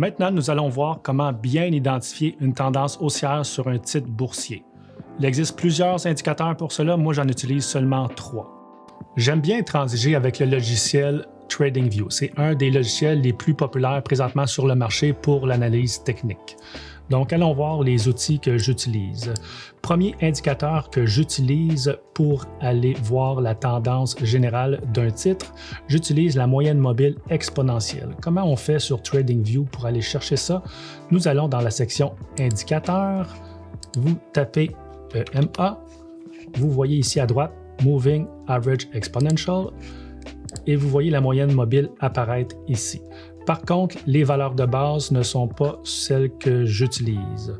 Maintenant, nous allons voir comment bien identifier une tendance haussière sur un titre boursier. Il existe plusieurs indicateurs pour cela, moi j'en utilise seulement 3. J'aime bien transiger avec le logiciel TradingView. C'est un des logiciels les plus populaires présentement sur le marché pour l'analyse technique. Donc, allons voir les outils que j'utilise. Premier indicateur que j'utilise pour aller voir la tendance générale d'un titre, j'utilise la moyenne mobile exponentielle. Comment on fait sur TradingView pour aller chercher ça? Nous allons dans la section Indicateurs, vous tapez EMA, vous voyez ici à droite Moving Average Exponential et vous voyez la moyenne mobile apparaître ici. Par contre, les valeurs de base ne sont pas celles que j'utilise.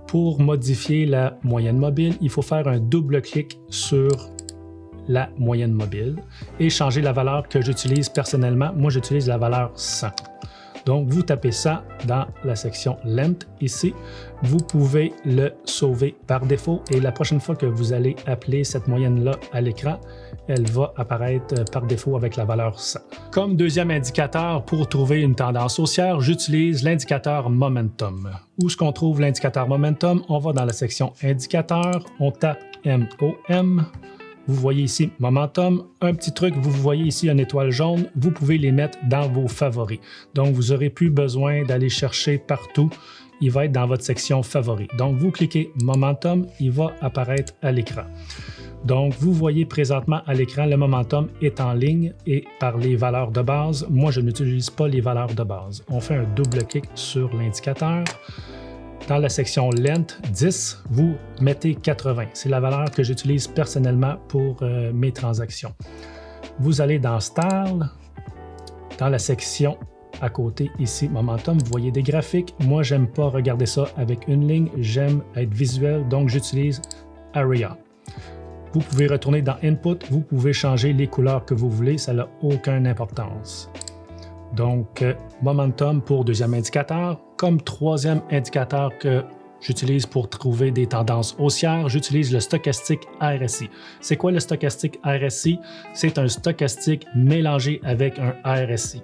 Pour modifier la moyenne mobile, il faut faire un double-clic sur la moyenne mobile et changer la valeur que j'utilise personnellement. Moi, j'utilise la valeur 100. Donc, vous tapez ça dans la section Length ici. Vous pouvez le sauver par défaut et la prochaine fois que vous allez appeler cette moyenne-là à l'écran, elle va apparaître par défaut avec la valeur 100. Comme deuxième indicateur pour trouver une tendance haussière, j'utilise l'indicateur Momentum. Où est-ce qu'on trouve l'indicateur Momentum? On va dans la section Indicateurs, on tape MOM. Vous voyez ici Momentum. Un petit truc, vous voyez ici une étoile jaune, vous pouvez les mettre dans vos favoris. Donc, vous n'aurez plus besoin d'aller chercher partout. Il va être dans votre section favoris. Donc, vous cliquez Momentum, il va apparaître à l'écran. Donc, vous voyez présentement à l'écran, le momentum est en ligne et par les valeurs de base. Moi, je n'utilise pas les valeurs de base. On fait un double-clic sur l'indicateur. Dans la section Length 10, vous mettez 80. C'est la valeur que j'utilise personnellement pour mes transactions. Vous allez dans Style, dans la section à côté ici, Momentum, vous voyez des graphiques. Moi, j'aime pas regarder ça avec une ligne. J'aime être visuel, donc j'utilise Area. Vous pouvez retourner dans Input, vous pouvez changer les couleurs que vous voulez, ça n'a aucune importance. Donc, Momentum pour deuxième indicateur. Comme troisième indicateur que j'utilise pour trouver des tendances haussières, j'utilise le stochastique RSI. C'est quoi le stochastique RSI? C'est un stochastique mélangé avec un RSI.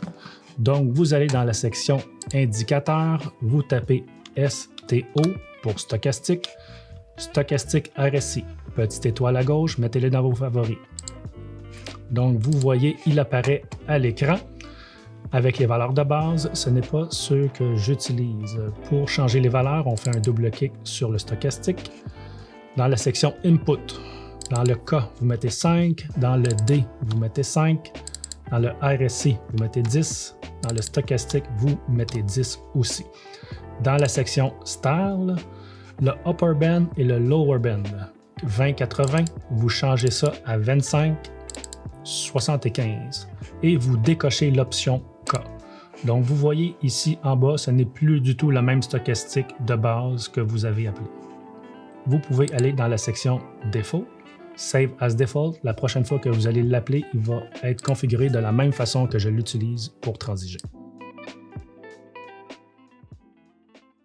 Donc, vous allez dans la section Indicateurs, vous tapez STO pour stochastique, stochastique RSI. Petite étoile à gauche, mettez-le dans vos favoris. Donc, vous voyez, il apparaît à l'écran. Avec les valeurs de base, ce n'est pas ceux que j'utilise. Pour changer les valeurs, on fait un double-clic sur le stochastique. Dans la section Input, dans le K, vous mettez 5. Dans le D, vous mettez 5. Dans le RSI, vous mettez 10. Dans le stochastique, vous mettez 10 aussi. Dans la section Style, le Upper Band et le Lower Band. 20-80, vous changez ça à 25-75 et vous décochez l'option K. Donc, vous voyez ici en bas, ce n'est plus du tout la même stochastique de base que vous avez appelé. Vous pouvez aller dans la section Défaut, Save as Default. La prochaine fois que vous allez l'appeler, il va être configuré de la même façon que je l'utilise pour transiger.